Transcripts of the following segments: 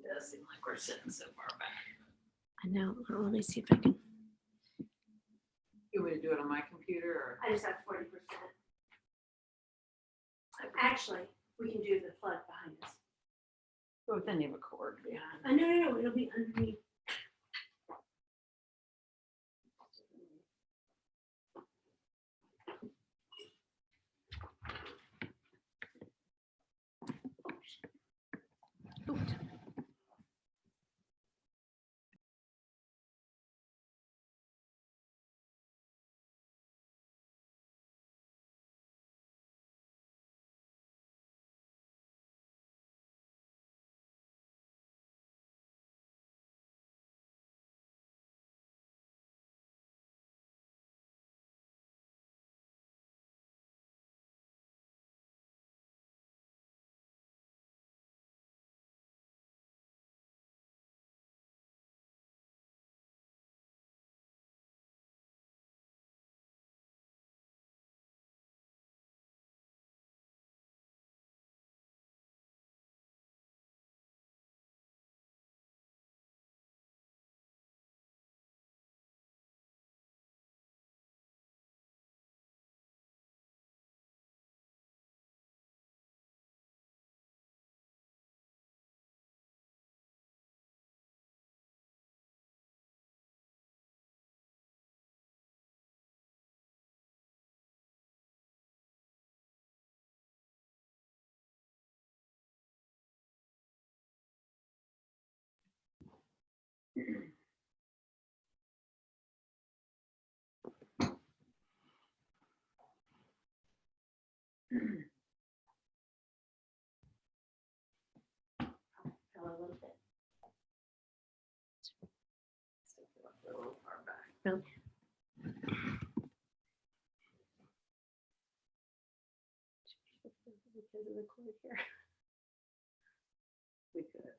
It does seem like we're sitting so far back. I know. Well, let me see if I can. You want me to do it on my computer or? I just have 40%. Actually, we can do the plug behind us. Go with any of a cord behind. No. It'll be underneath. Fell a little bit. Still feel like we're a little far back. Really? Because of the cord here. We could.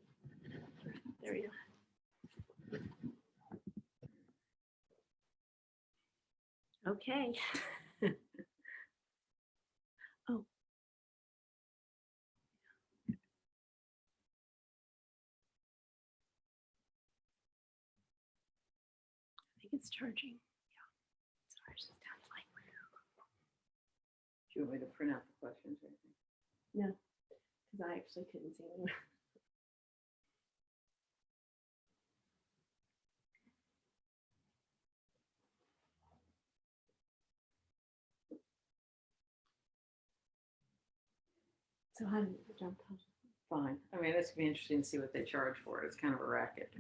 There we go. Okay. Oh. I think it's charging. Yeah. Sorry, it's down to like. Do you want me to print out the questions or anything? No, because I actually couldn't see them. So how did it jump? Fine. I mean, it's gonna be interesting to see what they charge for it. It's kind of a racket.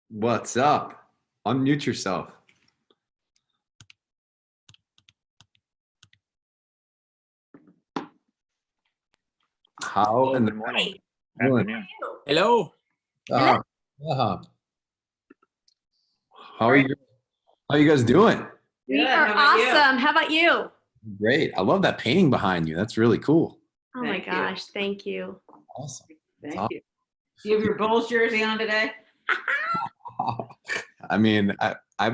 What's up? Unmute yourself. How in the morning? Afternoon. Hello. Uh, how are you? How you guys doing? We Good, are how about you? awesome. How about you? Great. I love that painting behind you. That's really cool. Oh my Thank you. gosh, thank you. Awesome. Thank you. Do you have your Bulls jersey on today? I mean,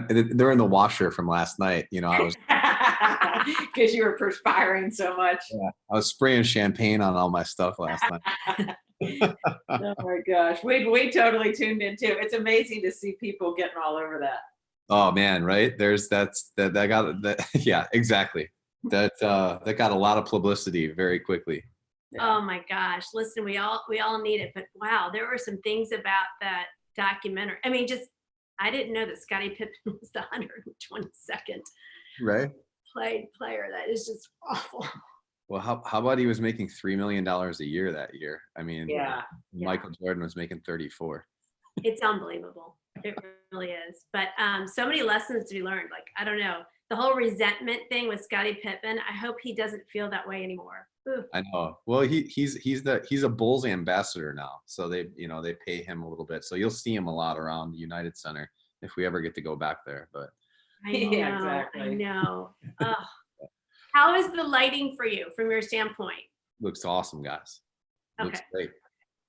they're in the washer from last night. You know, I was Because you were perspiring so much. I was spraying champagne on all my stuff last night. Oh my gosh. We totally tuned in too. It's amazing to see people getting all over that. Oh man, right? That got that. Yeah, exactly. That got a lot of publicity very quickly. Oh my gosh. Listen, we all need it, but wow, there were some things about that documentary. I mean, just I didn't know that Scottie Pippen was the 122nd Right. player. That is just awful. Well, how about he was making $3 million a year that year? I mean, Yeah. Michael Jordan was making 34. It's unbelievable. It really is. But so many lessons to be learned. Like, I don't know, the whole resentment thing with Scottie Pippen. I hope he doesn't feel that way anymore. Ooh. I know. Well, he's a Bulls ambassador now, so they pay him a little bit. So you'll see him a lot around the United Center if we ever get to go back there. But I know. Yeah, exactly. I know. Ugh. How is the lighting for you from your standpoint? looks awesome, guys. Looks Okay. great.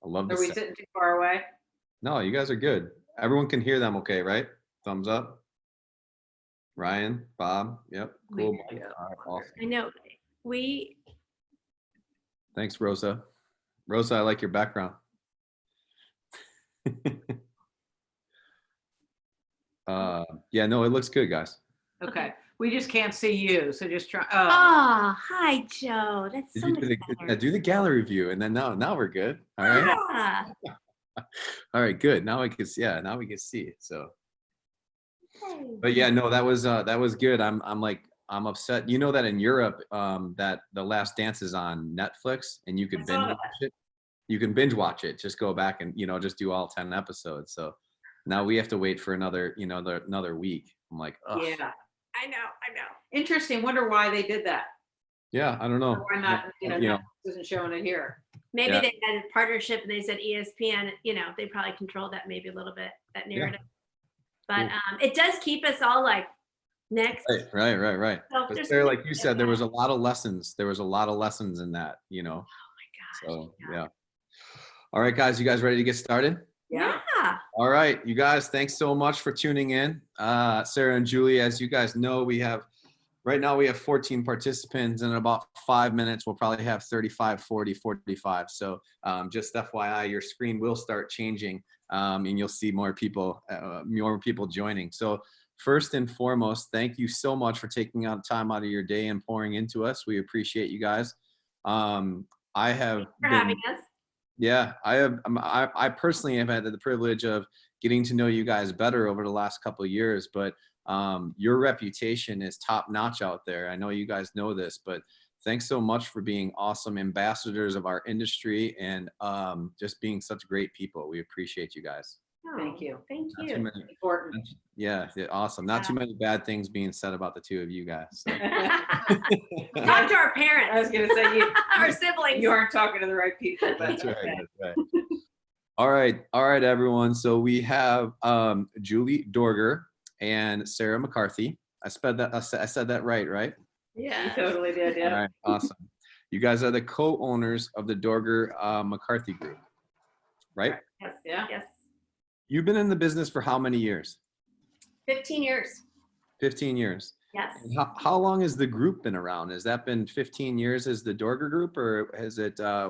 I love Are this. we sitting too far away? No, you guys are good. Everyone can hear them okay, right? Thumbs up. Ryan, Bob, yep, cool. Yeah. All right, awesome. I know. We Thanks, Rosa. Rosa, I like your background. Yeah, no, it looks good, guys. Okay. We just can't see you, so just try. Oh, hi, Joe. That's Did so you much do better. do the gallery view, and then now we're good. All right. Ah, All right, good. Now we can see. Yeah, now we can see it. So, okay. but yeah, no, that was good. I'm upset. You know that in Europe, that The Last Dance is on Netflix, and you I can saw binge that. watch it. You can binge watch it. Just go back and just do all 10 episodes. So now we have to wait for another week. I'm like, ugh. Yeah. I know. Interesting. Wonder why they did that. Yeah, I don't know. Why not? You know. Netflix isn't showing it here. Maybe Yeah. they had a partnership and they said ESPN, they probably controlled that maybe a little bit, that narrative. But it does keep us all like next. Right. So But there's Sarah, something like you to said, there that. was a lot of lessons. There was a lot of lessons in that, Oh my gosh. So yeah. All right, guys, you guys ready to get started? Yeah. All right, you guys, thanks so much for tuning in. Sarah and Julie, as you guys know, right now we have 14 participants, and in about 5 minutes, we'll probably have 35, 40, 45. So just FYI, your screen will start changing, and you'll see more people joining. So first and foremost, thank you so much for taking time out of your day and pouring into us. We appreciate you guys. I have Thanks for having us. Yeah, I personally have had the privilege of getting to know you guys better over the last couple of years, but your reputation is top notch out there. I know you guys know this, but thanks so much for being awesome ambassadors of our industry and just being such great people. We appreciate you guys. Thank you. Thank Not too you. many- Important. yeah, awesome. Not too many bad things being said about the two of you guys. So. Talk to our parents. I was going to say our siblings. you aren't talking to the right people. But That's right. okay. That's right. All right, everyone. So we have Julie Dorger and Sara McCarthy. I said that right? You Yeah. totally did. All Yeah. right, awesome. You guys are the co-owners of the Dorger McCarthy Group, right? Yes. Yeah. Yes. You've been in the business for how many years? 15 years. 15 years. Yes. And how long has the group been around? Has that been 15 years as the Dorger Group, or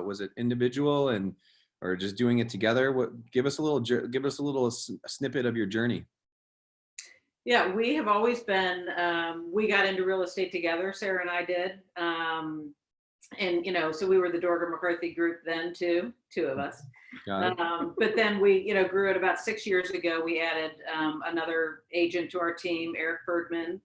was it individual or just doing it together? Give us a little snippet of your journey. Yeah, we have always been, we got into real estate together, Sarah and I did. And, so we were the Dorger McCarthy group then too, two of us. Got it. But then we, grew it about 6 years ago. We added another agent to our team, Eric Bergman.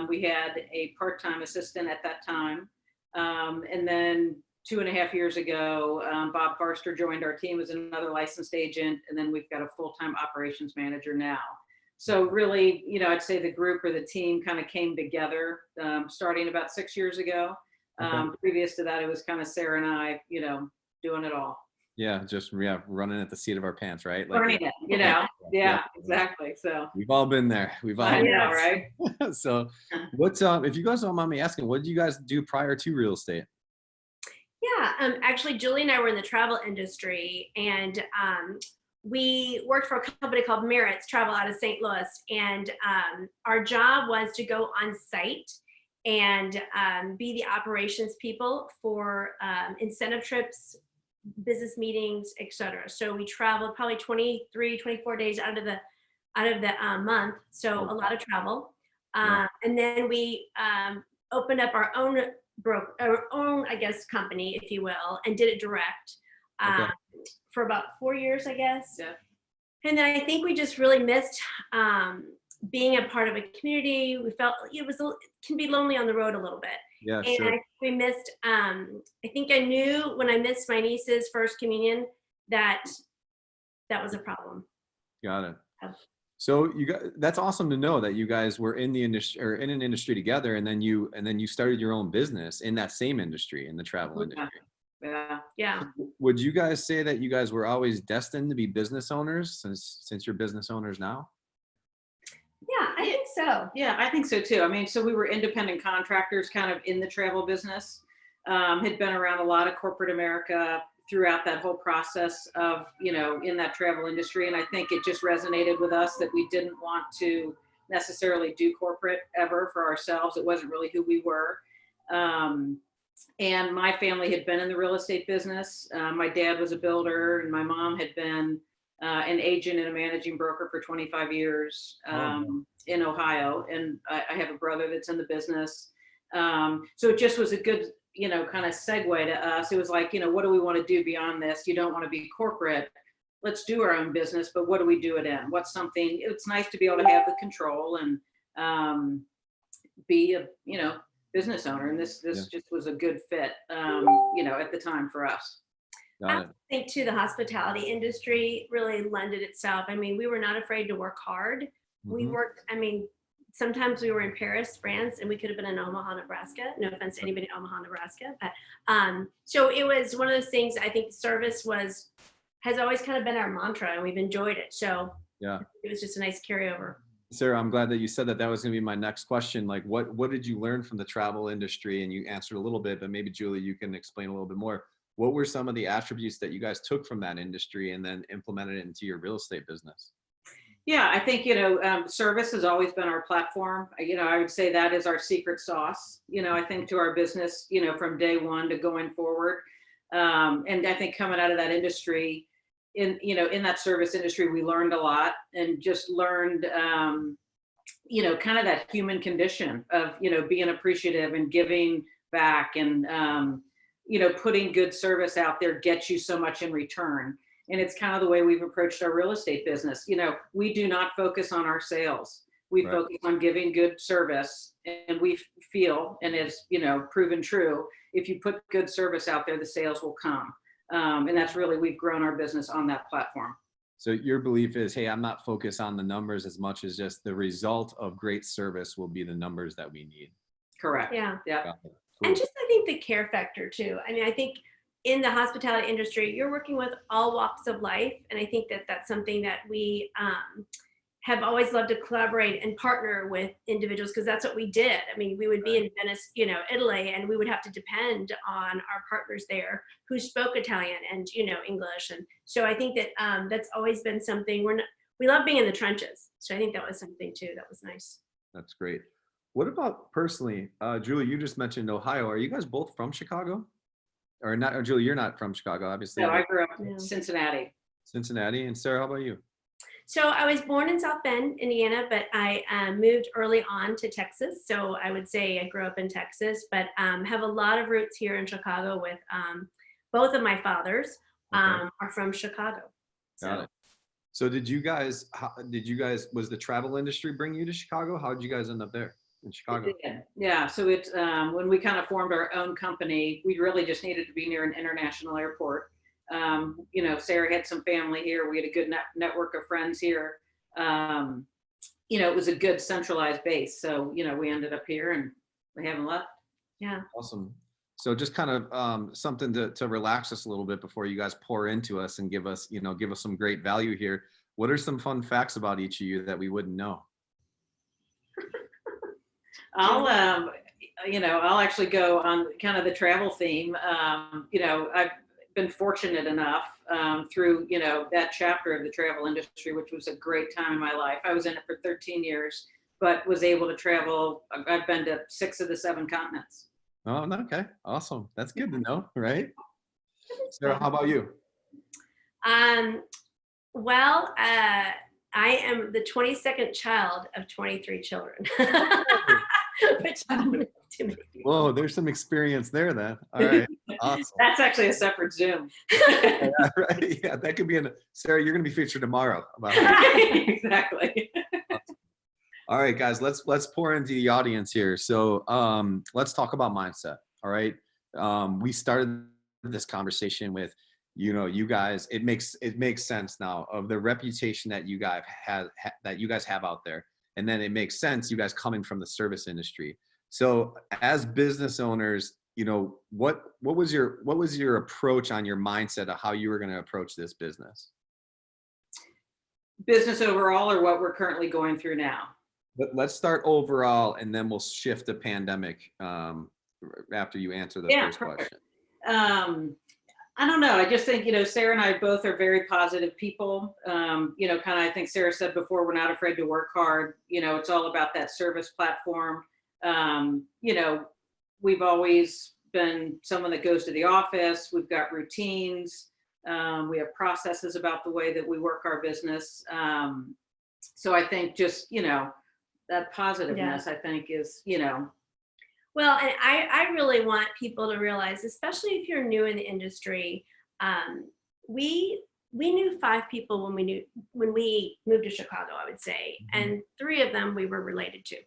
We had a part-time assistant at that time. And then 2.5 years ago, Bob Farster joined our team as another licensed agent. And then we've got a full-time operations manager now. So really, I'd say the group or the team kind of came together starting about 6 years ago. Previous to that, it was kind of Sara and I, doing it all. Yeah, just running at the seat of our pants, right? Learning it, yeah, exactly. So we've all been there. We've all I been know, right? there. So what's if you guys don't mind me asking, what did you guys do prior to real estate? Yeah, actually, Julie and I were in the travel industry, and we worked for a company called Merritt's Travel out of St. Louis, and our job was to go on site and be the operations people for incentive trips, business meetings, etc. So we traveled probably 23, 24 days out of the month. So a lot of travel. And then we opened up our own I guess, company, if you will, and did it direct for about 4 years, I guess. Yeah. And then I think we just really missed being a part of a community. We felt it can be lonely on the road a little bit. Yeah, and sure. we missed, I think I knew when I missed my niece's first communion that was a problem. Got it. Yeah. So that's awesome to know that you guys were in the industry or in an industry together, and then you started your own business in that same industry, in the travel industry. Yeah. Would you guys say that you guys were always destined to be business owners since you're business owners now? Yeah, I think so. Yeah, I think so too. I mean, so we were independent contractors kind of in the travel business, had been around a lot of corporate America throughout that whole process of, in that travel industry. And I think it just resonated with us that we didn't want to necessarily do corporate ever for ourselves. It wasn't really who we were. And my family had been in the real estate business. My dad was a builder, and my mom had been an agent and a managing broker for 25 years in Ohio. And I have a brother that's in the business. So it just was a good, kind of segue to us. It was like, what do we want to do beyond this? You don't want to be corporate. Let's do our own business, but what do we do it in? What's something, it's nice to be able to have the control and be a, business owner. And this just was a good fit, at the time for us. I think too, the hospitality industry really lended itself. I mean, we were not afraid to work hard. We worked, sometimes we were in Paris, France, and we could have been in Omaha, Nebraska. No offense to anybody in Omaha, Nebraska. But so it was one of those things. I think service has always kind of been our mantra, and we've enjoyed it. So yeah, it was just a nice carryover. Sara, I'm glad that you said that. That was going to be my next question. Like, what did you learn from the travel industry? And you answered a little bit, but maybe Julie, you can explain a little bit more. What were some of the attributes that you guys took from that industry and then implemented it into your real estate business? Yeah, I think, service has always been our platform. I would say that is our secret sauce, I think to our business, from day one to going forward. And I think coming out of that industry, in that service industry, we learned a lot and just learned, kind of that human condition of, being appreciative and giving back and, putting good service out there gets you so much in return. And it's kind of the way we've approached our real estate business. We do not focus on our sales. We focus on giving good service. And we feel, and it's, proven true, if you put good service out there, the sales will come. And that's really, we've grown our business on that platform. So your belief is, hey, I'm not focused on the numbers as much as just the result of great service will be the numbers that we need. Correct. Yeah. Cool. And just, I think the care factor too. I think in the hospitality industry, you're working with all walks of life. And I think that that's something that we have always loved to collaborate and partner with individuals, because that's what we did. We would be in Venice, Italy, and we would have to depend on our partners there who spoke Italian and, English. And so I think that that's always been something we love being in the trenches. So I think that was something too that was nice. That's great. What about personally, Julie, you just mentioned Ohio. Are you guys both from Chicago? Or not, or Julie, you're not from Chicago, obviously. No, I grew up in Cincinnati. Cincinnati. And Sara, how about you? So I was born in South Bend, Indiana, but I moved early on to Texas. So I would say I grew up in Texas, but have a lot of roots here in Chicago with both of my fathers Okay, are from Chicago. got So it. So was the travel industry bring you to Chicago? How did you guys end up there in It Chicago? did. Yeah. So it's when we kind of formed our own company, we really just needed to be near an international airport. Sarah had some family here. We had a good network of friends here. Um, it was a good centralized base. So, we ended up here and we haven't left. yeah. Awesome. So just kind of something to relax us a little bit before you guys pour into us and give us some great value here. What are some fun facts about each of you that we wouldn't know? I'll actually go on kind of the travel theme. I've been fortunate enough through, that chapter of the travel industry, which was a great time in my life. I was in it for 13 years, but was able to travel. I've been to 6 of the 7 continents. Oh, no, okay. Awesome. That's good to know, right? Sarah, how about you? Um, well, I am the 22nd child of 23 children, which I don't know too many people. Whoa, there's some experience there then. All right. Awesome. That's actually a separate Zoom. Yeah, right. Yeah, that could be Sarah, you're going to be featured tomorrow about how Exactly. All right, guys, let's pour into the audience here. So let's talk about mindset. All right. We started this conversation with, you guys, it makes sense now of the reputation that you guys have out there. And then it makes sense, you guys coming from the service industry. So as business owners, what was your approach on your mindset of how you were going to approach this business? Business overall, or what we're currently going through now? But let's start overall, and then we'll shift to pandemic after you answer the first perfect. question. I don't know. I just think, Sarah and I both are very positive people. Kind of, I think Sarah said before, we're not afraid to work hard. It's all about that service platform. We've always been someone that goes to the office. We've got routines. We have processes about the way that we work our business. So I think just, that positiveness, I think is, Well, and I really want people to realize, especially if you're new in the industry, we knew 5 people when we moved to Chicago, I would say, and 3 of them we were related to.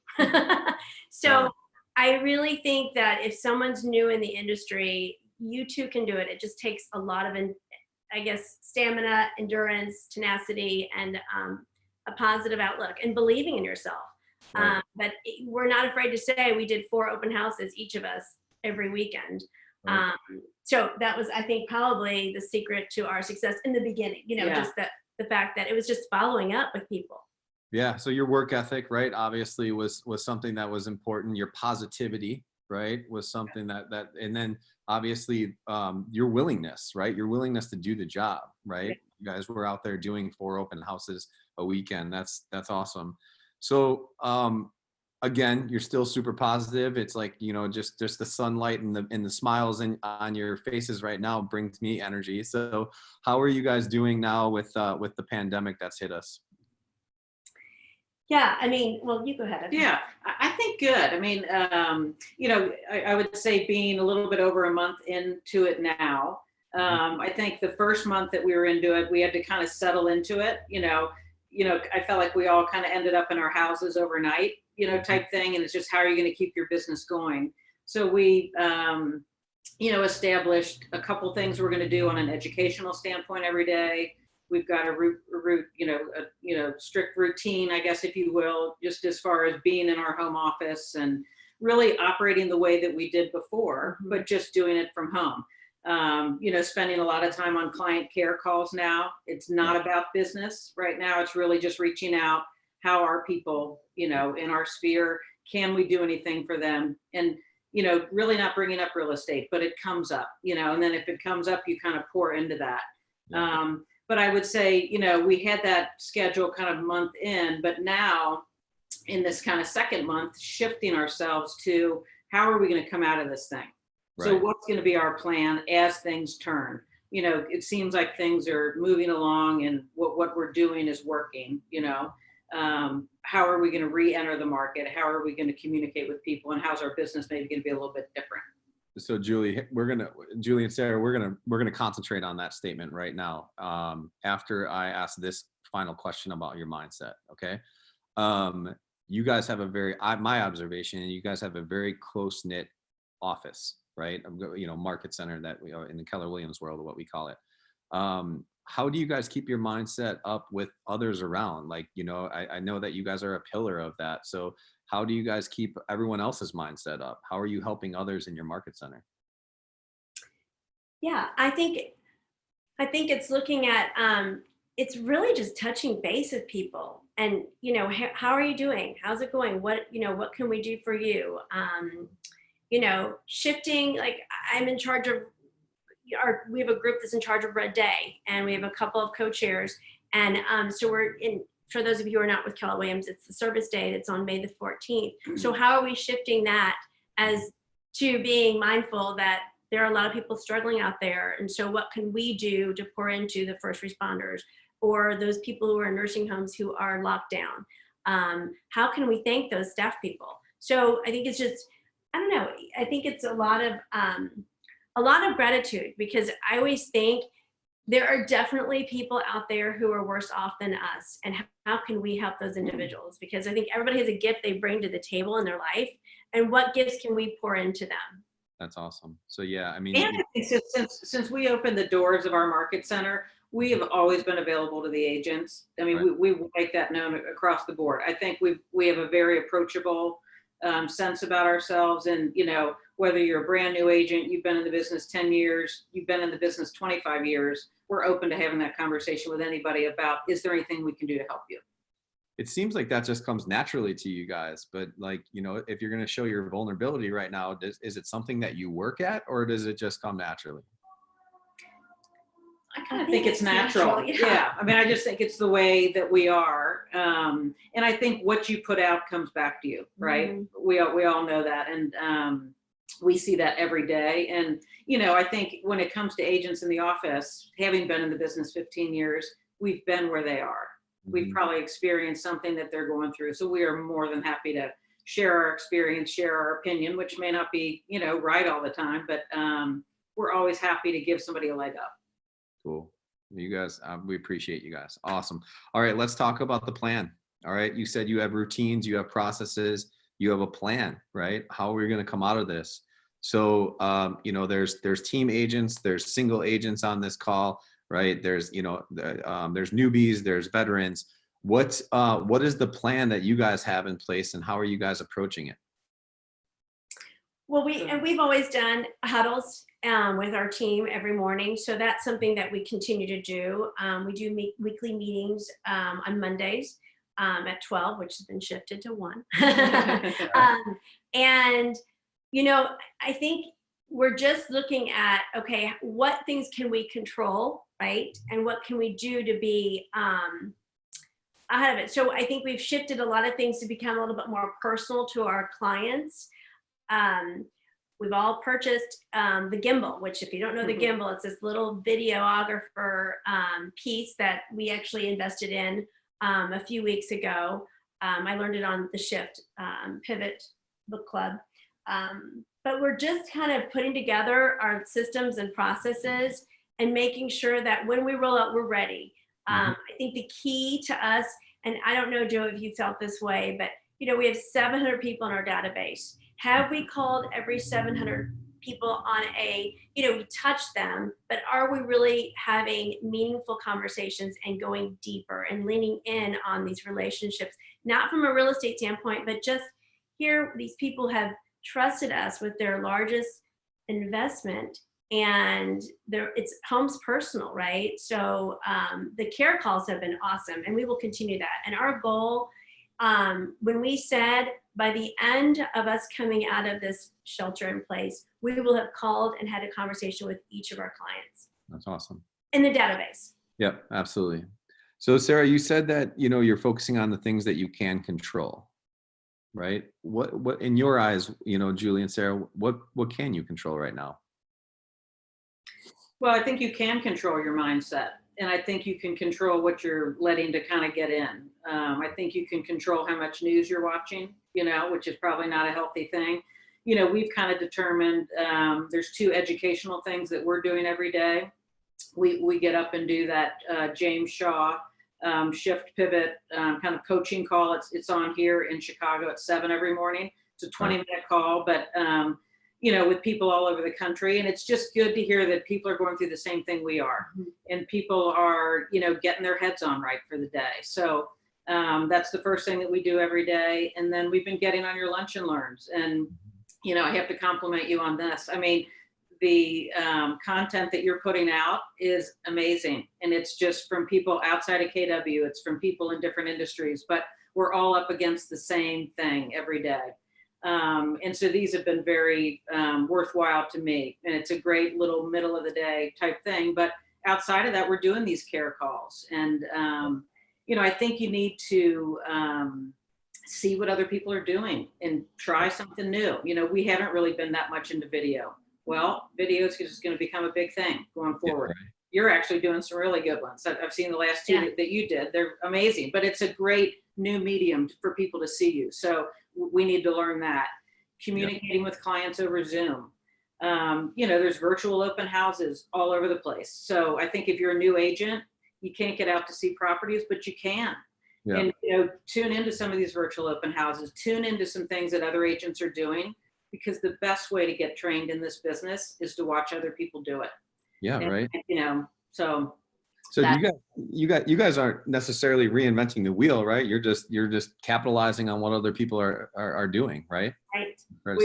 So I really think that if someone's new in the industry, you too can do it. It just takes a lot of, stamina, endurance, tenacity, and a positive outlook and believing in yourself. Right. But we're not afraid to say we did 4 open houses, each of us, every weekend. Right. So that was, I think, probably the secret to our success in the beginning, just the fact that it was just following up with people. Yeah. So your work ethic, right, obviously was something that was important. Your positivity, right, was something that, and then obviously your willingness, right, your willingness to do the job, right? Yeah. You guys were out there doing 4 open houses a weekend. That's awesome. So again, you're still super positive. It's like, just the sunlight and the smiles on your faces right now brings me energy. So how are you guys doing now with the pandemic that's hit us? Yeah, well, you go ahead. Yeah, I think good. I would say being a little bit over a month into it now, I think the first month that we were into it, we had to kind of settle into it. I felt like we all kind of ended up in our houses overnight, type thing. And it's just, how are you going to keep your business going? So we, established a couple things we're going to do on an educational standpoint every day. We've got a strict routine, I guess, if you will, just as far as being in our home office and really operating the way that we did before, but just doing it from home. Spending a lot of time on client care calls now. It's not about business right now. It's really just reaching out. How are people, in our sphere? Can we do anything for them? And, really not bringing up real estate, but it comes up, and then if it comes up, you kind of pour into that. Yeah. But I would say, we had that schedule kind of month in, but now in this kind of second month, shifting ourselves to how are we going to come out of this thing? Right. So what's going to be our plan as things turn? you know, it seems like things are moving along and what we're doing is working, you know. How are we going to re-enter the market? How are we going to communicate with people? And how's our business maybe going to be a little bit different? So Julie and Sarah, we're gonna concentrate on that statement right now. After I ask this final question about your mindset, okay? You guys have my observation, you guys have a very close knit office, right? You know, market center that we are in the Keller Williams world, what we call it. How do you guys keep your mindset up with others around? Like, you know, I know that you guys are a pillar of that. So how do you guys keep everyone else's mindset up? How are you helping others in your market center? Yeah, I think it's looking at it's really just touching base with people and, you know, how are you doing? How's it going? What, you know, what can we do for you? You know, shifting, like I'm in charge of we have a group that's in charge of Red Day, and we have a couple of co-chairs. And so we're in, for those of you who are not with Keller Williams, it's the service day that's on May the 14th. So how are we shifting that as to being mindful that there are a lot of people struggling out there? And so what can we do to pour into the first responders or those people who are in nursing homes who are locked down? How can we thank those staff people? So I think it's just, I don't know, I think it's a lot of gratitude, because I always think there are definitely people out there who are worse off than us, and how can we help those individuals? Because I think everybody has a gift they bring to the table in their life, and what gifts can we pour into them? That's awesome. So yeah, I mean, And I think since we opened the doors of our market center, we have always been available to the agents. I mean, right. we make that known across the board. I think we have a very approachable sense about ourselves. And, you know, whether you're a brand new agent, you've been in the business 10 years, you've been in the business 25 years, we're open to having that conversation with anybody about, is there anything we can do to help you? It seems like that just comes naturally to you guys, but like, you know, if you're going to show your vulnerability right now, is it something that you work at, or does it just come naturally? I kind of think it's natural. Yeah. I mean, I just think it's the way that we are. And I think what you put out comes back to you, right? Mm-hmm. We all know that. And we see that every day. And, you know, I think when it comes to agents in the office, having been in the business 15 years, we've been where they are. Mm-hmm. We've probably experienced something that they're going through. So we are more than happy to share our experience, share our opinion, which may not be, you know, right all the time, but we're always happy to give somebody a leg up. Cool. You guys, we appreciate you guys. Awesome. All right, let's talk about the plan. All right. You said you have routines, you have processes, you have a plan, right? How are we going to come out of this? So, you know, there's team agents, there's single agents on this call, right? There's, you know, there's newbies, there's veterans. What is the plan that you guys have in place, and how are you guys approaching it? Well, we've always done huddles with our team every morning. So that's something that we continue to do. We do weekly meetings on Mondays at 12, which has been shifted to 1. And, you know, I think we're just looking at, okay, what things can we control, right? And what can we do to be ahead of it? So I think we've shifted a lot of things to become a little bit more personal to our clients. We've all purchased the gimbal, which if you don't know the gimbal, it's this little videographer piece that we actually invested in a few weeks ago. I learned it on the Shift Pivot Book Club. But we're just kind of putting together our systems and processes and making sure that when we roll out, we're ready. I think the key to us, and I don't know, Joe, if you felt this way, but you know, we have 700 people in our database. Have we called every 700 people on you know, we touch them, but are we really having meaningful conversations and going deeper and leaning in on these relationships, not from a real estate standpoint, but just here, these people have trusted us with their largest investment, and it's home's personal, right? So the care calls have been awesome, and we will continue that. And our goal, when we said by the end of us coming out of this shelter in place, we will have called and had a conversation with each of our clients. That's awesome. In the database. Yep, absolutely. So Sarah, you said that, you know, you're focusing on the things that you can control, right? What in your eyes, you know, Julie and Sarah, what can you control right now? Well, I think you can control your mindset, and I think you can control what you're letting to kind of get in. I think you can control how much news you're watching, which is probably not a healthy thing. We've kind of determined there's two educational things that we're doing every day. We get up and do that James Shaw shift pivot kind of coaching call. It's on here in Chicago at 7 every morning. It's a 20-minute call, but with people all over the country. And it's just good to hear that people are going through the same thing we are. And people are, getting their heads on right for the day. So that's the first thing that we do every day. And then we've been getting on your lunch and learns. And, I have to compliment you on this. I mean, the content that you're putting out is amazing. And it's just from people outside of KW. It's from people in different industries, but we're all up against the same thing every day. And so these have been very worthwhile to me. And it's a great little middle of the day type thing. But outside of that, we're doing these care calls. And, I think you need to see what other people are doing and try something new. We haven't really been that much into video. Well, video is just going to become a big thing going forward. Yeah, right. You're actually doing some really good ones. I've seen the last two that you did. They're amazing, but it's a great new medium for people to see you. So we need to learn that. Communicating with clients over Zoom. There's virtual open houses all over the place. So I think if you're a new agent, you can't get out to see properties, but you can. Yeah. And, tune into some of these virtual open houses, tune into some things that other agents are doing, because the best way to get trained in this business is to watch other people do it. Yeah. And, right. So you guys aren't necessarily reinventing the wheel, right? You're just capitalizing on what other people are doing, right? Right.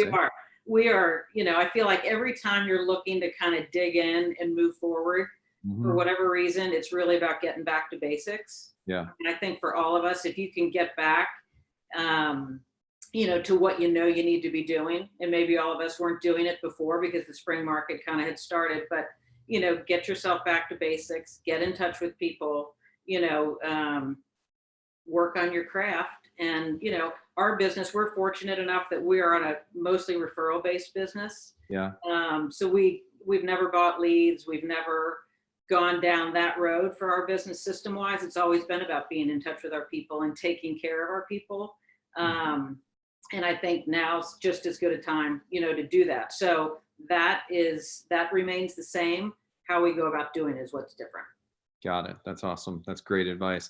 We are, I feel like every time you're looking to kind of dig in and move forward, for whatever reason, it's really about getting back to basics. Yeah. And I think for all of us, if you can get back, to what you need to be doing, and maybe all of us weren't doing it before because the spring market kind of had started, but get yourself back to basics, get in touch with people, work on your craft. And, our business, we're fortunate enough that we are on a mostly referral based business. Yeah. So we've never bought leads. We've never gone down that road for our business system wise. It's always been about being in touch with our people and taking care of our people. And I think now's just as good a time, to do that. So that remains the same. How we go about doing it is what's different. Got it. That's awesome. That's great advice.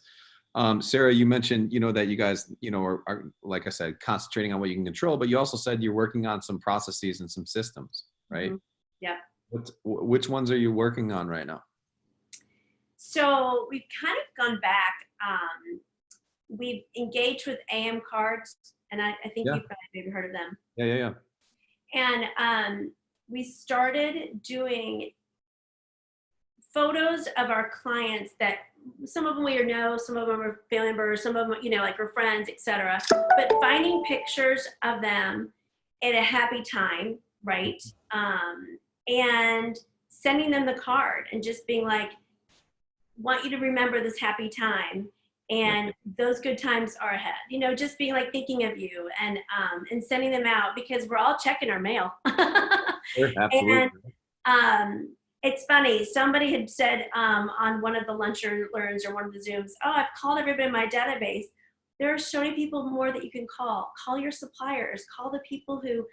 Sara, you mentioned, that you guys, are, like I said, concentrating on what you can control, but you also said you're working on some processes and some systems, right? Yeah. Which ones are you working on right now? So we've kind of gone back. We've engaged with AM cards, and I think you've maybe heard of them. Yeah. And we started doing photos of our clients that some of them we know, some of them are family members, some of them, like we're friends, etc. But finding pictures of them at a happy time, right? And sending them the card and just being like, want you to remember this happy time, and those good times are ahead. Just being like thinking of you and sending them out, because we're all checking our mail. Sure, absolutely. And it's funny. Somebody had said on one of the lunch and learns or one of the Zooms, "Oh, I've called everybody in my database." There are so many people more that you can call. Call your suppliers. Call the people who,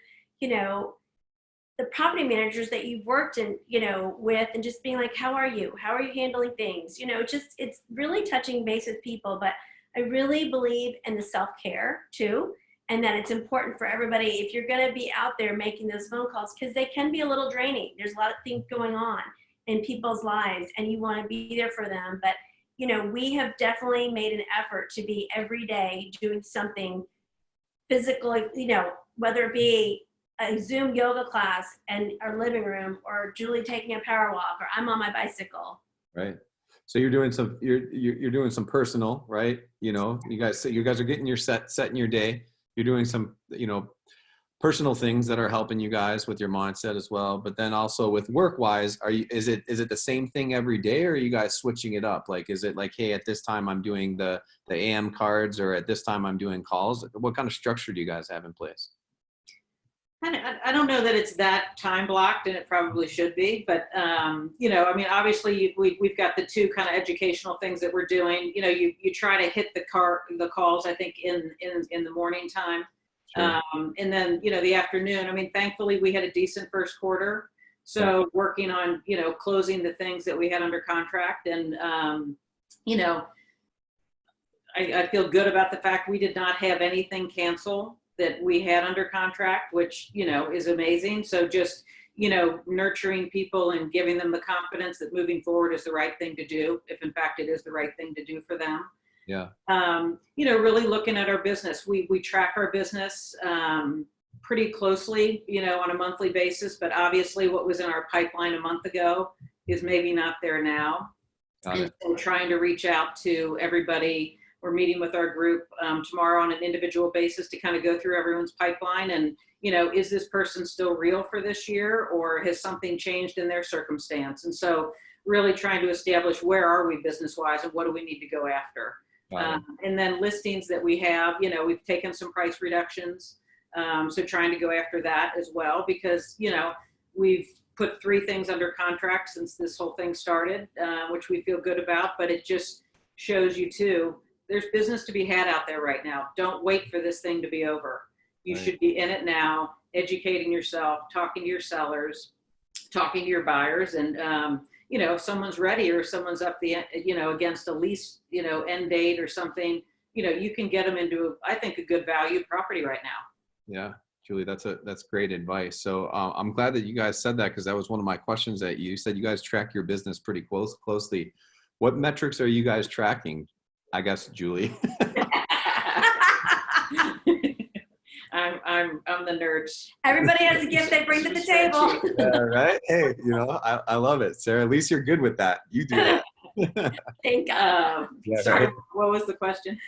the property managers that you've worked in, with, and just being like, how are you? How are you handling things? It's really touching base with people. But I really believe in the self-care too, and that it's important for everybody if you're going to be out there making those phone calls, because they can be a little draining. There's a lot of things going on in people's lives, and you want to be there for them. But, we have definitely made an effort to be every day doing something physical, whether it be a Zoom yoga class in our living room, or Julie taking a power walk, or I'm on my bicycle. Right. So you're doing some personal, right? You guys are getting your set in your day. You're doing some, personal things that are helping you guys with your mindset as well. But then also with work wise, is it the same thing every day, or are you guys switching it up? Like, is it like, hey, at this time I'm doing the AM cards, or at this time I'm doing calls? What kind of structure do you guys have in place? I don't know that it's that time blocked, and it probably should be, but you know, I mean, obviously we've got the two kind of educational things that we're doing. You know, you try to hit the calls, I think, in the morning time. Sure. And then, you know, the afternoon. I mean, thankfully we had a decent first quarter. So working on, you know, closing the things that we had under contract, and you know, I feel good about the fact we did not have anything cancel that we had under contract, which, you know, is amazing. So just, you know, nurturing people and giving them the confidence that moving forward is the right thing to do, if in fact it is the right thing to do for them. Yeah. You know, really looking at our business. We track our business pretty closely, you know, on a monthly basis, but obviously what was in our pipeline a month ago is maybe not there now. Got it. And so trying to reach out to everybody. We're meeting with our group tomorrow on an individual basis to kind of go through everyone's pipeline and, you know, is this person still real for this year, or has something changed in their circumstance? And so really trying to establish where are we business-wise and what do we need to go after. And then listings that we have, you know, we've taken some price reductions. So trying to go after that as well, because, you know, we've put 3 things under contract since this whole thing started, which we feel good about, but it just shows you too, there's business to be had out there right now. Don't wait for this thing to be over. You should be in it now, educating yourself, talking to your sellers, talking to your buyers. And, you know, if someone's ready or someone's up the, you know, against a lease, you know, end date or something, you know, you can get them into, I think, a good value property right now. Yeah, Julie, that's great advice. So I'm glad that you guys said that, because that was one of my questions. That you said you guys track your business pretty closely. What metrics are you guys tracking? I guess, Julie. I'm the nerd. Everybody has a gift they bring to the table. Yeah, right. Hey, you know, I love it, Sarah. At least you're good with that. You do that. Thank God. Yeah, Sorry, right. what was the question?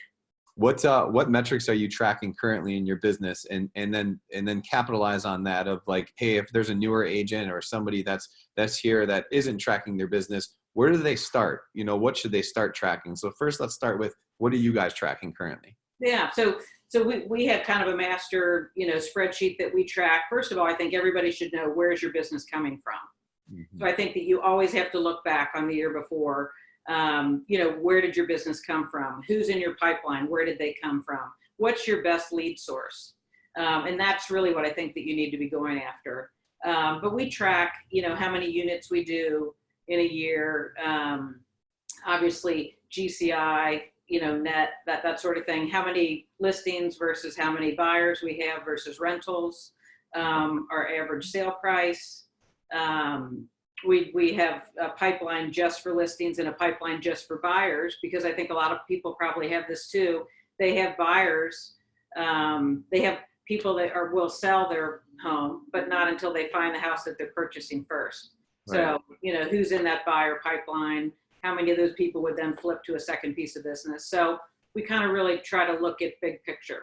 What metrics are you tracking currently in your business, and then capitalize on that of like, hey, if there's a newer agent or somebody that's here that isn't tracking their business, where do they start? You know, what should they start tracking? So first, let's start with, what are you guys tracking currently? Yeah, so we have kind of a master, you know, spreadsheet that we track. First of all, I think everybody should know, where's your business coming from. Mm-hmm. So I think that you always have to look back on the year before. You know, where did your business come from? Who's in your pipeline? Where did they come from? What's your best lead source? And that's really what I think that you need to be going after. But we track, you know, how many units we do in a year, obviously GCI, you know, net, that sort of thing. How many listings versus how many buyers we have versus rentals, our average sale price. We have a pipeline just for listings and a pipeline just for buyers, because I think a lot of people probably have this too. They have buyers, they have people that will sell their home, but not until they find the house that they're purchasing first. Right. So, you know, who's in that buyer pipeline? How many of those people would then flip to a second piece of business? So we kind of really try to look at big picture.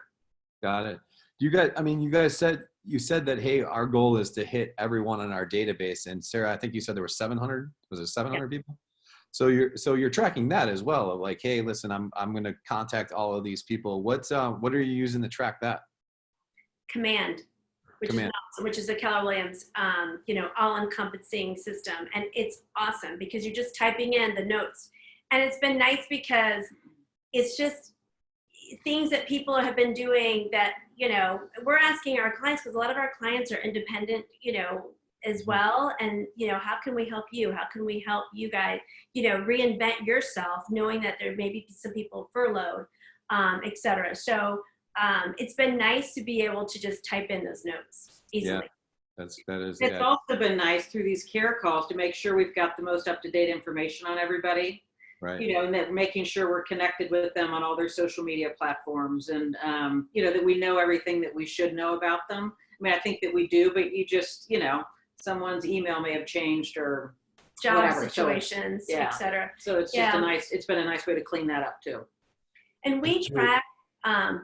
Got it. You said that, hey, our goal is to hit everyone on our database. And Sarah, I think you said there were 700. Was it 700 people? So you're tracking that as well. Of like, hey, listen, I'm going to contact all of these people. What are you using to track that? Command, which is the Keller Williams, you know, all-encompassing system. And it's awesome because you're just typing in the notes. And it's been nice because it's just things that people have been doing that, you know, we're asking our clients, because a lot of our clients are independent, you know, as well. And, you know, how can we help you? How can we help you guys, you know, reinvent yourself, knowing that there may be some people furloughed, et cetera. So it's been nice to be able to just type in those notes easily. Yeah, that is. It's also been nice through these care calls to make sure we've got the most up-to-date information on everybody. Right. You know, and that making sure we're connected with them on all their social media platforms, and you know, that we know everything that we should know about them. I mean, I think that we do, but you just, you know, someone's email may have changed or Job whatever. situations, So, et cetera. So it's just it's been a nice way to clean that up too. And we track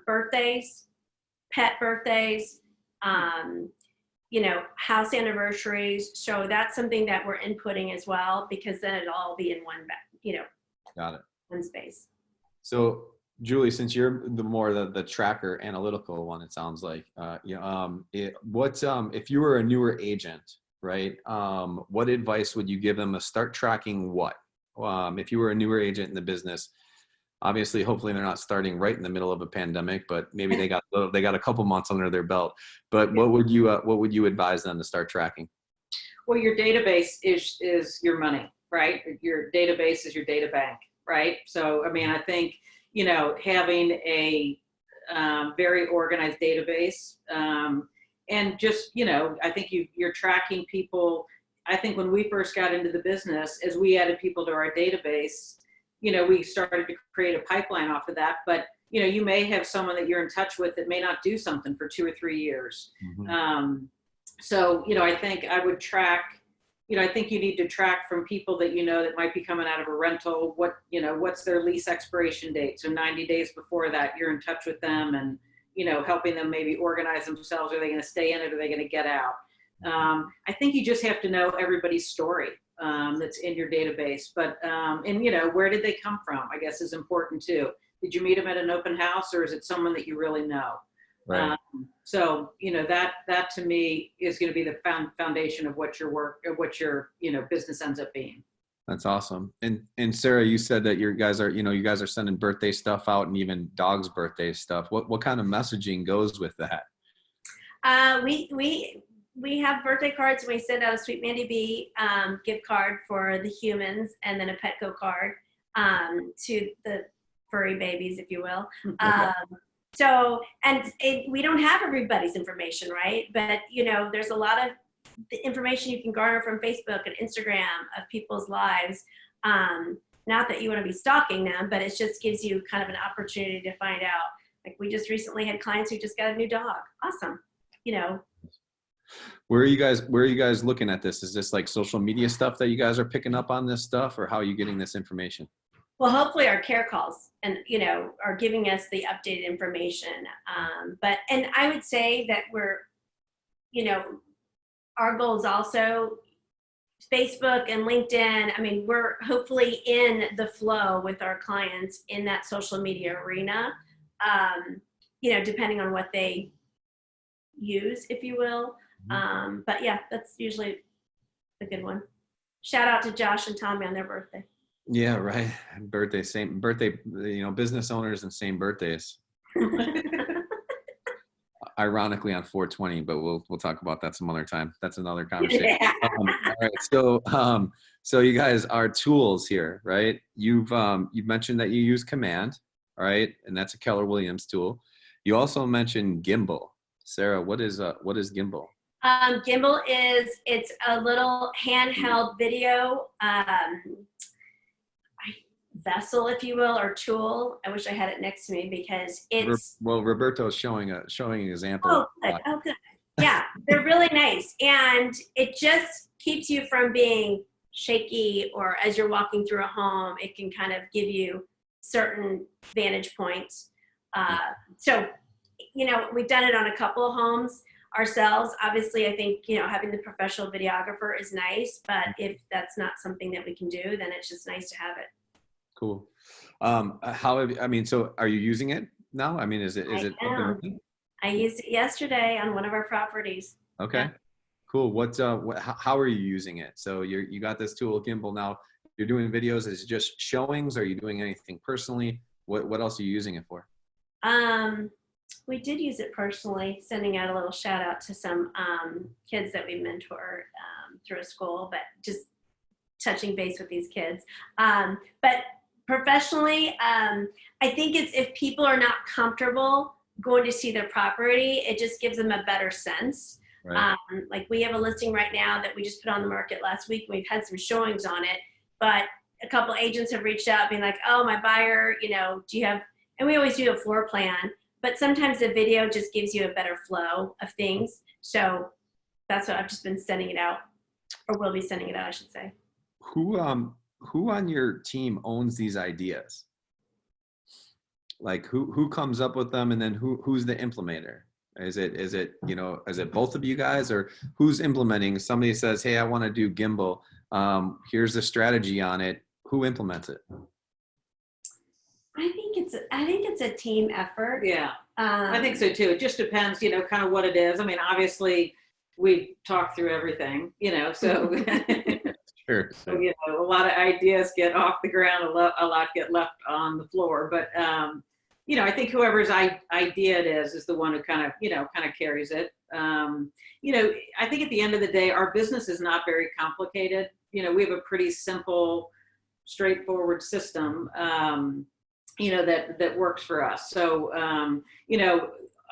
birthdays, pet birthdays, you know, house anniversaries. So that's something that we're inputting as well, because then it'll all be in one, you know, Got it. one space. So Julie, since you're the tracker analytical one, it sounds like, if you were a newer agent, right? What advice would you give them to start tracking what? If you were a newer agent in the business, obviously, hopefully they're not starting right in the middle of a pandemic, but maybe they got a couple months under their belt. But what would you advise them to start tracking? Well, your database is your money, right? Your database is your data bank, right? So, I mean, I think, having a very organized database, and just, I think you're tracking people. I think when we first got into the business, as we added people to our database, we started to create a pipeline off of that. But, you may have someone that you're in touch with that may not do something for 2 or 3 years. Mm-hmm. So, I think I would track, I think you need to track from people that that might be coming out of a rental, what's their lease expiration date. So 90 days before that, you're in touch with them and, helping them maybe organize themselves. Are they going to stay in it? Or are they going to get out? I think you just have to know everybody's story that's in your database. But, and, where did they come from, I guess is important too. Did you meet them at an open house, or is it someone that you really know? Right. So, that to me is going to be the foundation of what your business ends up being. That's awesome. And Sarah, you said that you guys are sending birthday stuff out and even dogs' birthday stuff. What kind of messaging goes with that? We have birthday cards. We send out a Sweet Mandy Bee gift card for the humans, and then a Petco card to the furry babies, if you will. We don't have everybody's information, right? But, there's a lot of the information you can garner from Facebook and Instagram of people's lives. Not that you want to be stalking them, but it just gives you kind of an opportunity to find out. Like, we just recently had clients who just got a new dog. Awesome. Where are you guys looking at this? Is this like social media stuff that you guys are picking up on this stuff, or how are you getting this information? Well, hopefully our care calls and, are giving us the updated information. And I would say that we're, our goal is also Facebook and LinkedIn. I mean, we're hopefully in the flow with our clients in that social media arena, depending on what they use, if you will. But yeah, that's usually a good one. Shout out to Josh and Tommy on their birthday. Yeah, right. Same birthday, business owners and same birthdays. Ironically on 420, but we'll talk about that some other time. That's another conversation. Yeah. All right. So you guys are tools here, right? You've mentioned that you use Command, right? And that's a Keller Williams tool. You also mentioned Gimbal. Sarah, what is Gimbal? Gimbal it's a little handheld video vessel, if you will, or tool. I wish I had it next to me because it's. Well, Roberto's showing an example. Oh, good. Oh, good. Yeah, they're really nice, and it just keeps you from being shaky, or as you're walking through a home, it can kind of give you certain vantage points. So, we've done it on a couple of homes ourselves. Obviously, I think, having the professional videographer is nice, but if that's not something that we can do, then it's just nice to have it. Cool. So are you using it now? I mean, is it? I used it yesterday on one of our properties. Okay, yeah. Cool. How are you using it? So you got this tool, Gimbal. Now you're doing videos. Is it just showings? Are you doing anything personally? What else are you using it for? We did use it personally, sending out a little shout out to some kids that we mentor through a school, but just touching base with these kids. But professionally, I think it's if people are not comfortable going to see their property, it just gives them a better sense. Right. Like we have a listing right now that we just put on the market last week. We've had some showings on it, but a couple agents have reached out being like, oh, my buyer, do you have, and we always do a floor plan, but sometimes the video just gives you a better flow of things. So that's what I've just been sending it out, or will be sending it out, I should say. Who on your team owns these ideas? Like who comes up with them, and then who's the implementer? Is it both of you guys, or who's implementing? Somebody says, hey, I want to do Gimbal. Here's the strategy on it. Who implements it? I think it's a team effort. Yeah, I think so too. It just depends, kind of what it is. I mean, obviously we talk through everything, so, Sure. so, a lot of ideas get off the ground, a lot get left on the floor, but, I think whoever's idea it is the one who kind of carries it. I think at the end of the day, our business is not very complicated. We have a pretty simple, straightforward system, that works for us. So,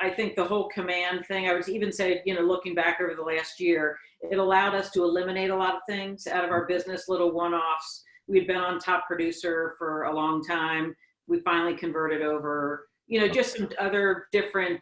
I think the whole command thing, I would even say, looking back over the last year, it allowed us to eliminate a lot of things out of our business, little one-offs. We'd been on top producer for a long time. We finally converted over, just some other different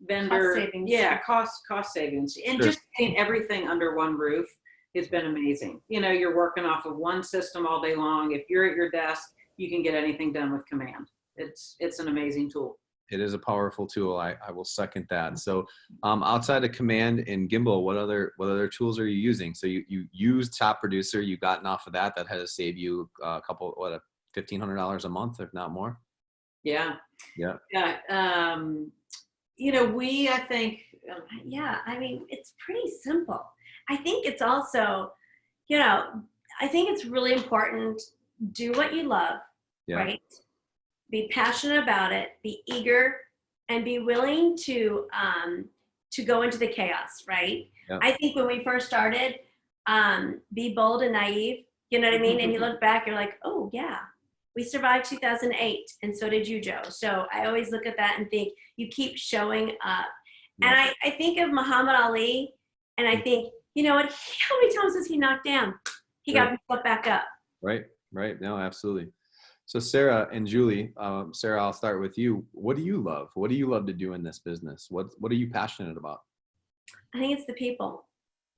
vendor. Cost savings. Yeah, cost savings. And Sure. just getting everything under one roof has been amazing. You're working off of one system all day long. If you're at your desk, you can get anything done with command. It's an amazing tool. It is a powerful tool. I will second that. So outside of command and Gimbal, what other tools are you using? So you use Top Producer, you've gotten off of that. That has saved you a couple, $1,500 a month, if not more. Yeah. Yeah. Yeah. I think, Yeah, I mean, it's pretty simple. I think it's also, I think it's really important. Do what you love, Yeah. right? Be passionate about it, be eager, and be willing to go into the chaos, right? Yeah. I think when we first started, be bold and naive, you know what I mean? And you look back, you're like, oh yeah, we survived 2008, and so did you, Joe. So I always look at that and think you keep showing up. Yeah. And I think of Muhammad Ali, and I think, you know what? How many times was he knocked down? He got himself back up. Right. No, absolutely. So Sara and Julie, Sara, I'll start with you. What do you love? What do you love to do in this business? What are you passionate about? I think it's the people.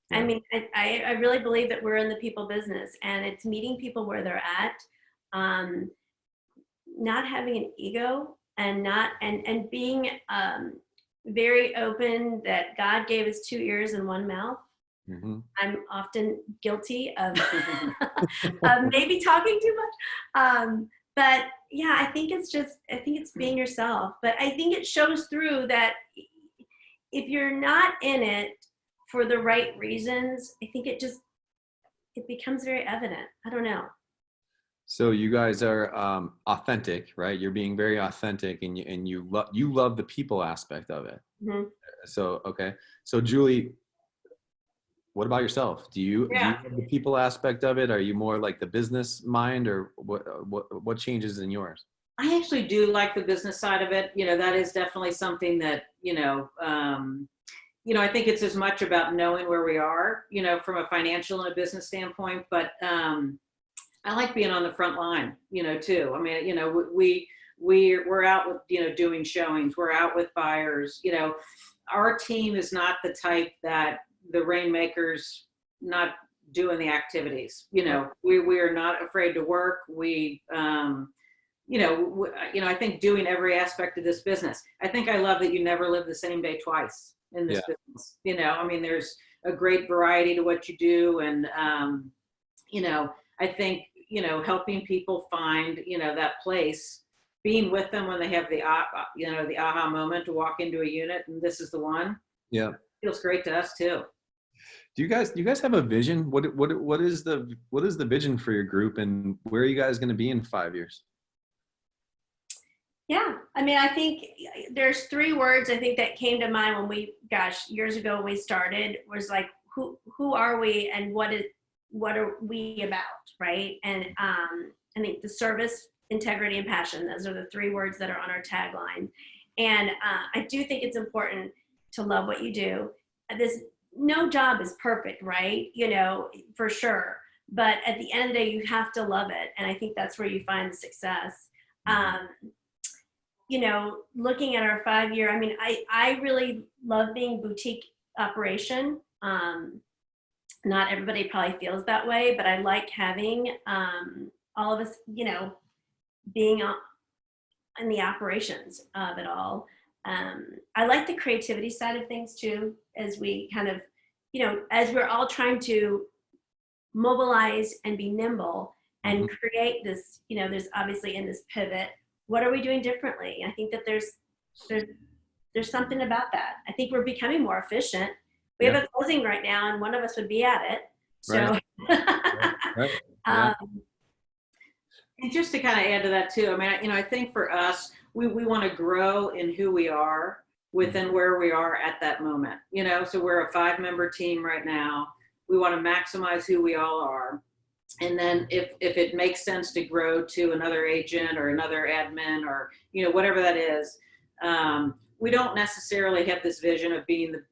Yeah. I mean, I really believe that we're in the people business, and it's meeting people where they're at, not having an ego, and being very open that God gave us 2 ears and 1 mouth. Mm-hmm. I'm often guilty of, of maybe talking too much. But yeah, I think it's being yourself. But I think it shows through that if you're not in it for the right reasons, I think it becomes very evident. I don't know. So you guys are authentic, right? You're being very authentic, and you love the people aspect of it. Mm-hmm. So okay. So Julie, what about yourself? Do you love the people aspect of it? Are you more like the business mind, or what changes in yours? I actually do like the business side of it. That is definitely something that, I think it's as much about knowing where we are, from a financial and a business standpoint, but I like being on the front line, too. I mean, we're out with, doing showings, we're out with buyers, our team is not the type that the rainmakers not doing the activities. We are not afraid to work. I think doing every aspect of this business. I think I love that you never live the same day twice in this business. I mean, there's a great variety to what you do. And, I think, helping people find, that place, being with them when they have the aha moment to walk into a unit and this is the one. Yeah. Feels great to us too. Do you guys have a vision? What is the vision for your group, and where are you guys going to be in 5 years? Yeah, I mean, I think there's 3 words I think that came to mind when years ago when we started, was like, who are we, and what are we about, right? And I think the service, integrity, and passion, those are the 3 words that are on our tagline. And I do think it's important to love what you do. No job is perfect, right? For sure. But at the end of the day, you have to love it. And I think that's where you find the success. Looking at our 5-year, I mean, I really love being boutique operation. Not everybody probably feels that way, but I like having all of us, being in the operations of it all. I like the creativity side of things too, as we kind of, as we're all trying to mobilize and be nimble and create this, there's obviously in this pivot, what are we doing differently? I think that there's something about that. I think we're becoming more efficient. We have a closing right now, and one of us would be at it. So, Right. Yeah. And just to kind of add to that too, I mean, I think for us, we want to grow in who we are within where we are at that moment. So we're a 5-member team right now. We want to maximize who we all are. And then if it makes sense to grow to another agent or another admin or, whatever that is, we don't necessarily have this vision of being the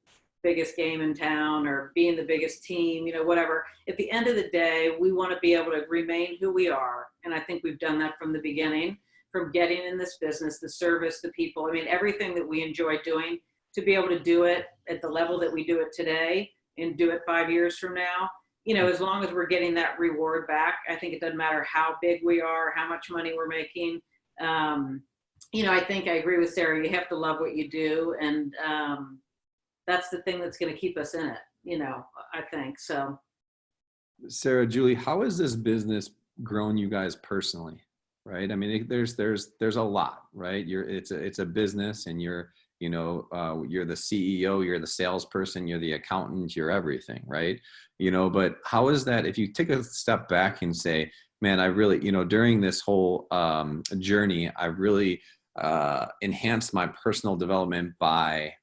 biggest game in town or being the biggest team, whatever. At the end of the day, we want to be able to remain who we are. And I think we've done that from the beginning, from getting in this business, the service, the people. I mean, everything that we enjoy doing, to be able to do it at the level that we do it today and do it 5 years from now, as long as we're getting that reward back, I think it doesn't matter how big we are, how much money we're making. I think I agree with Sarah. You have to love what you do. And that's the thing that's going to keep us in it, I think so. Sarah, Julie, how has this business grown you guys personally? Right. I mean, there's a lot, right? It's a business, and you're the CEO, you're the salesperson, you're the accountant, you're everything, right? But how is that, if you take a step back and say, man, I really, during this whole journey, I really enhanced my personal development by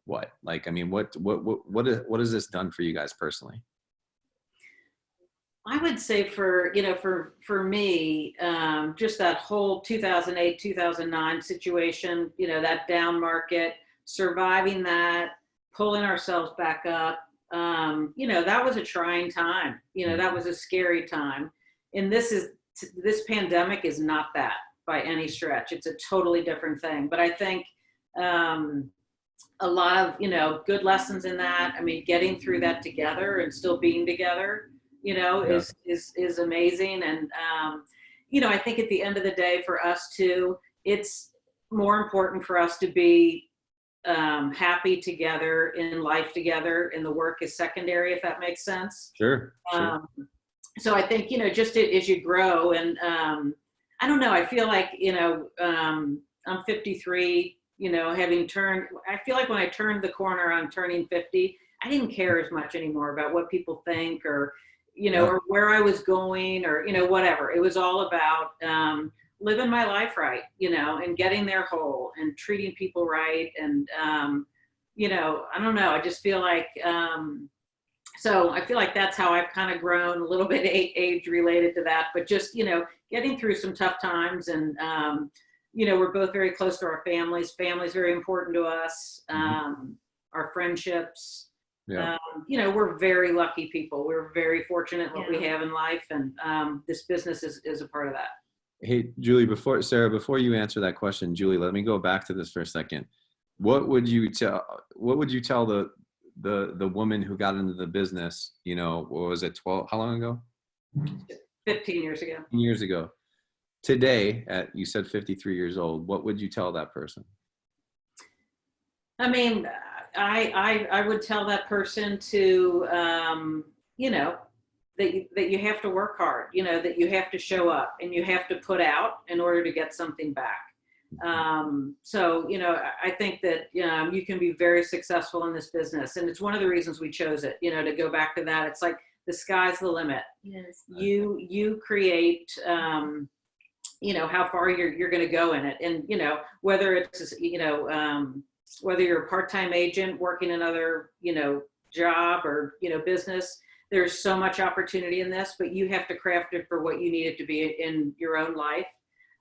what? Like, I mean, what has this done for you guys personally? I would say for me, just that whole 2008, 2009 situation, that down market, surviving that, pulling ourselves back up, that was a trying time. That was a scary time. And this pandemic is not that by any stretch. It's a totally different thing. But I think a lot of, good lessons in that. I mean, getting through that together and still being together, is amazing. And, I think at the end of the day for us too, it's more important for us to be happy together, in life together, and the work is secondary, if that makes sense. Sure. So I think, just as you grow, and I don't know, I feel like, I'm 53, I feel like when I turned the corner on turning 50, I didn't care as much anymore about what people think or, or where I was going or, whatever. It was all about living my life right, and getting there whole and treating people right. And, I don't know, I just feel like, so I feel like that's how I've kind of grown, a little bit age related to that, but just, getting through some tough times. And, we're both very close to our families. Family's very important to us. Our friendships. Yeah. We're very lucky people. We're very fortunate in what we have in life, and this business is a part of that. Hey, Julie, Sarah, before you answer that question, Julie, let me go back to this for a second. What would you tell the woman who got into the business, what was it, 12, how long ago? 15 years ago. 15 years ago. Today, you said 53 years old, what would you tell that person? I mean, I would tell that person to, that you have to work hard, that you have to show up and you have to put out in order to get something back. So, I think that, you can be very successful in this business, and it's one of the reasons we chose it, to go back to that. It's like the sky's the limit. Yes. You create, how far you're going to go in it. And, whether it's, whether you're a part-time agent working another, job or, business, there's so much opportunity in this, but you have to craft it for what you need it to be in your own life.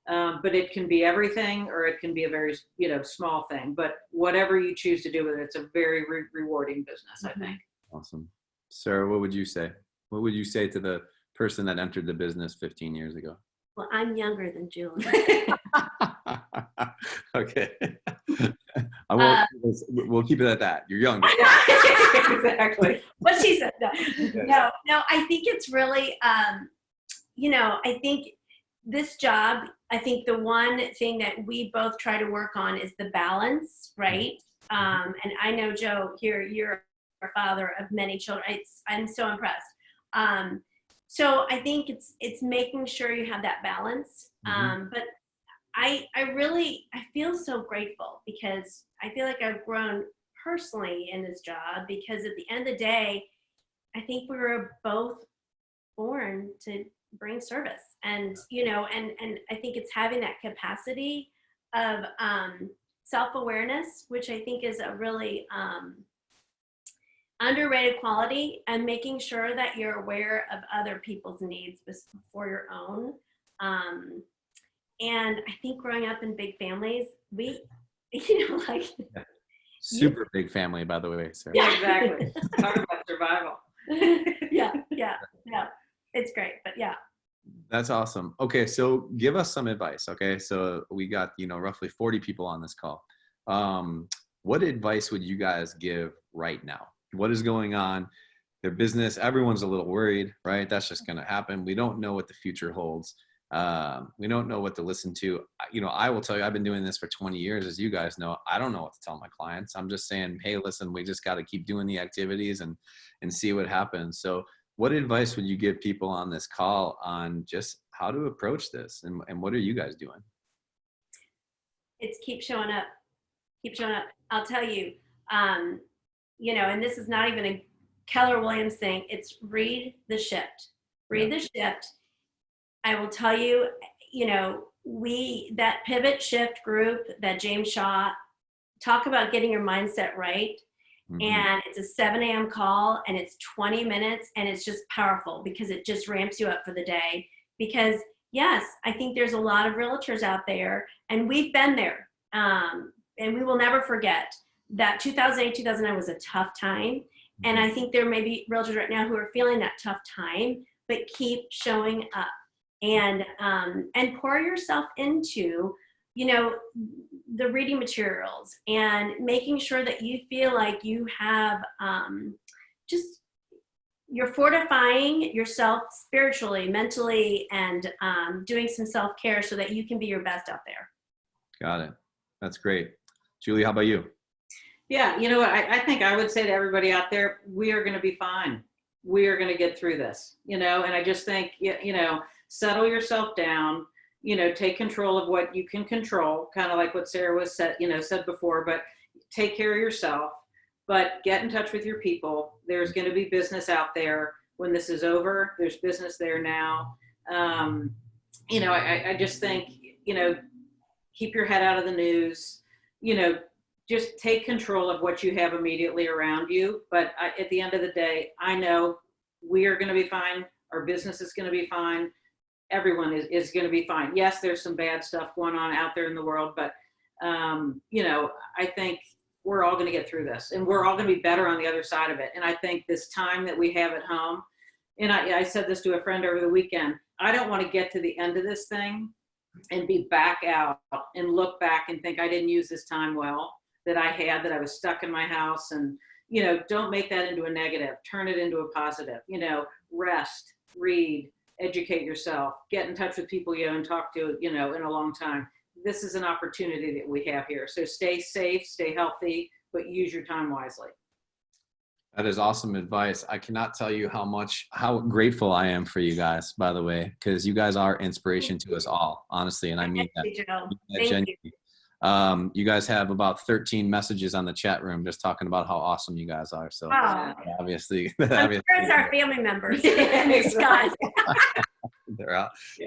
But it can be everything, or it can be a very, small thing, but whatever you choose to do with it, it's a very rewarding business, I think. Awesome. Sarah, what would you say? What would you say to the person that entered the business 15 years ago? Well, I'm younger than Julie. Okay. I won't, we'll keep it at that. You're young. Exactly. What she said. No, I think it's really, I think this job, I think the one thing that we both try to work on is the balance, right? And I know, Joe, here, you're a father of many children. I'm so impressed. So I think it's making sure you have that balance. But I feel so grateful because I feel like I've grown personally in this job, because at the end of the day, I think we were both born to bring service, and and I think it's having that capacity of self-awareness, which I think is a really underrated quality, and making sure that you're aware of other people's needs before your own. And I think growing up in big families, we, like Super big family, by the way, sir. Yeah, exactly. Talk about survival. yeah. It's great, but yeah. That's awesome. Okay, so give us some advice. Okay, so we got roughly 40 people on this call. What advice would you guys give right now? What is going on? Their business, everyone's a little worried, right? That's just going to happen. We don't know what the future holds. We don't know what to listen to. I will tell you, I've been doing this for 20 years, as you guys know. I don't know what to tell my clients. I'm just saying, hey, listen, we just got to keep doing the activities and see what happens. So what advice would you give people on this call on just how to approach this, and what are you guys doing? It's keep showing up. Keep showing up. I'll tell you, and this is not even a Keller Williams thing. It's read the shift. Read the shift. I will tell you, that pivot shift group that James Shaw talk about getting your mindset right. Mm-hmm. And it's a 7 a.m. call, and it's 20 minutes, and it's just powerful because it just ramps you up for the day. Because yes, I think there's a lot of realtors out there, and we've been there. And we will never forget that 2008, 2009 was a tough time. And I think there may be realtors right now who are feeling that tough time, but keep showing up and pour yourself into, the reading materials, and making sure that you feel like you have you're fortifying yourself spiritually, mentally, and doing some self-care so that you can be your best out there. Got it. That's great. Julie, how about you? Yeah, you know what? I think I would say to everybody out there, we are going to be fine. We are going to get through this, and I just think, settle yourself down, take control of what you can control, kind of like what Sara was said before, but take care of yourself, but get in touch with your people. There's going to be business out there when this is over. There's business there now. I just think, keep your head out of the news, just take control of what you have immediately around you. But at the end of the day, I know we are going to be fine. Our business is going to be fine. Everyone is going to be fine. Yes, there's some bad stuff going on out there in the world, but, I think we're all going to get through this, and we're all going to be better on the other side of it. And I think this time that we have at home, and I said this to a friend over the weekend, I don't want to get to the end of this thing and be back out and look back and think I didn't use this time well, that I was stuck in my house. And, don't make that into a negative, turn it into a positive, rest, read, educate yourself, get in touch with people you haven't talked to, in a long time. This is an opportunity that we have here. So stay safe, stay healthy, but use your time wisely. That is awesome advice. I cannot tell you how grateful I am for you guys, by the way, because you guys are inspiration to us all, honestly. And I mean that. Thank you. You guys have about 13 messages on the chat room just talking about how awesome you guys are. So obviously, I'm sure it's our family members.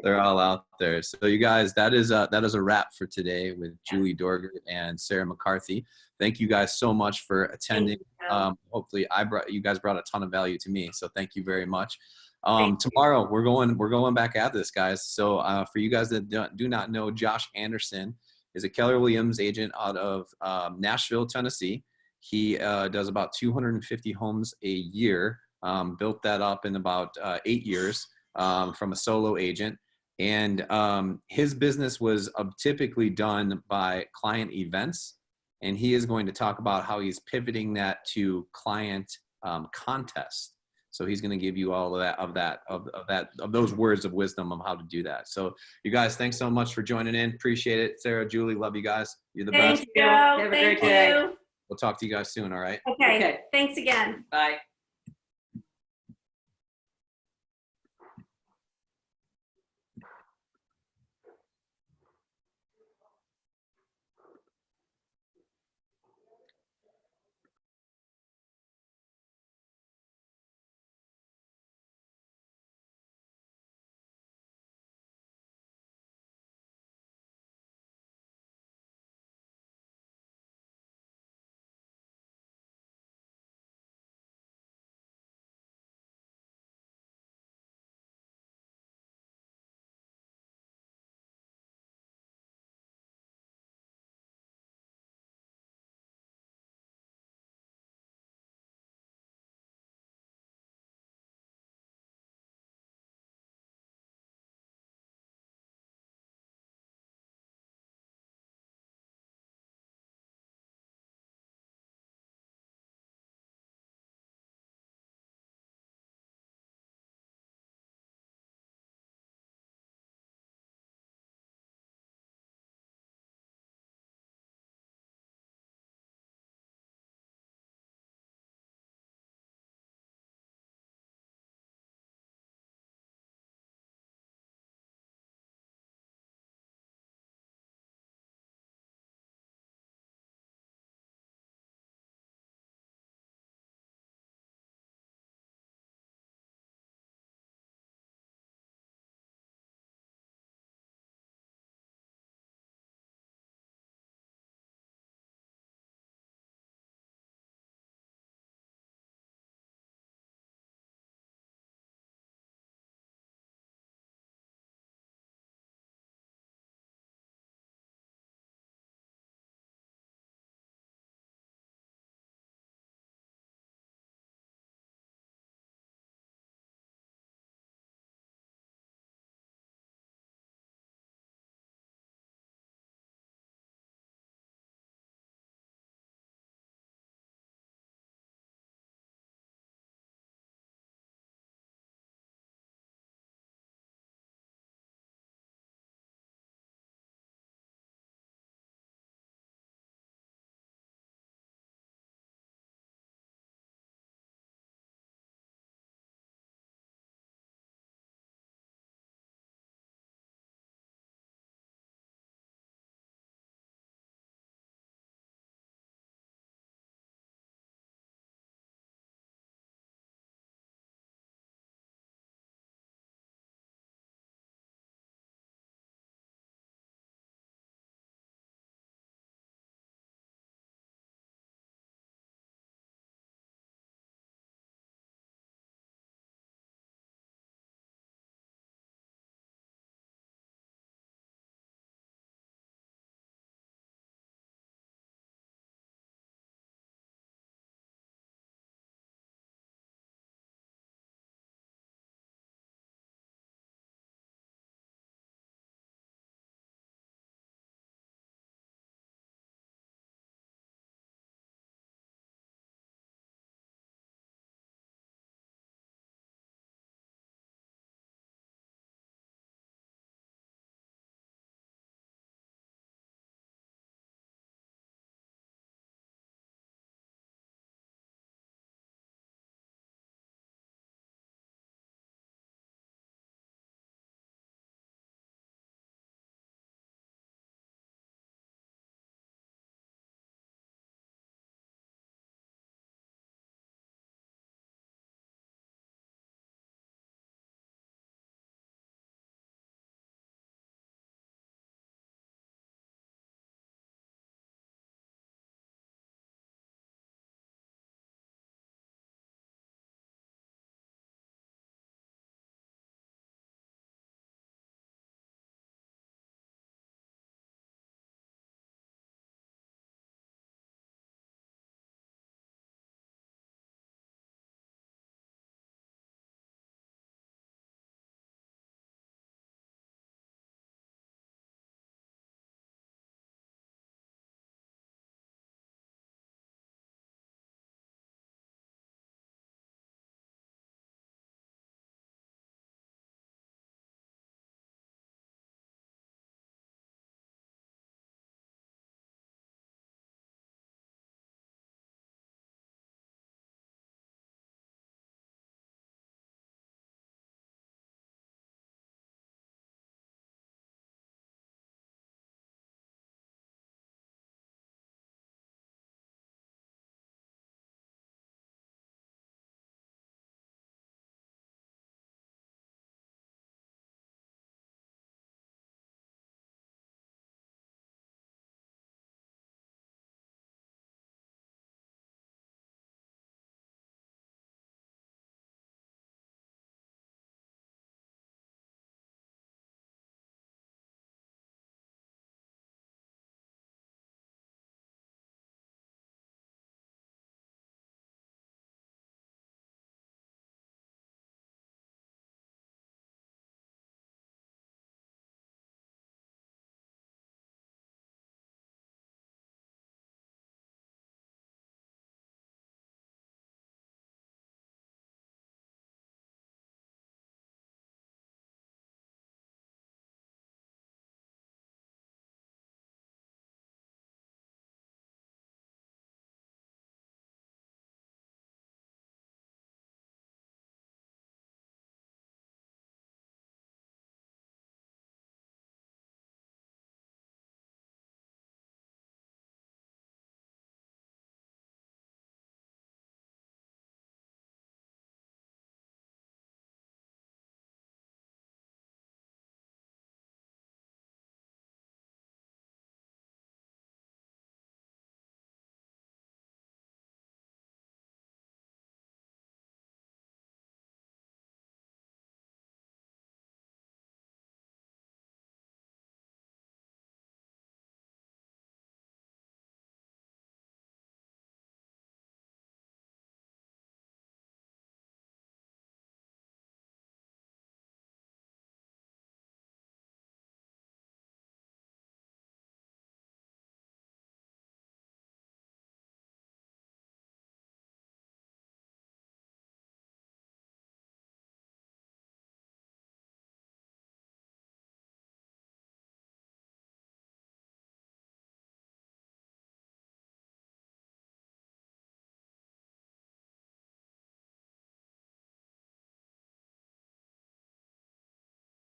They're all out there. So you guys, that is a wrap for today with Julie Dorger and Sara McCarthy. Thank you guys so much for attending. Hopefully you guys brought a ton of value to me. So thank you very much. Tomorrow we're going back at this, guys. So for you guys that do not know, Josh Anderson is a Keller Williams agent out of Nashville, Tennessee. He does about 250 homes a year. Built that up in about 8 years from a solo agent. And his business was typically done by client events. And he is going to talk about how he's pivoting that to client contests. So he's going to give you all of those words of wisdom of how to do that. So you guys, thanks so much for joining in. Appreciate it. Sara, Julie, love you guys. You're the best. Thank you. Have a great day. We'll talk to you guys soon. All right. Okay. Thanks again. Bye.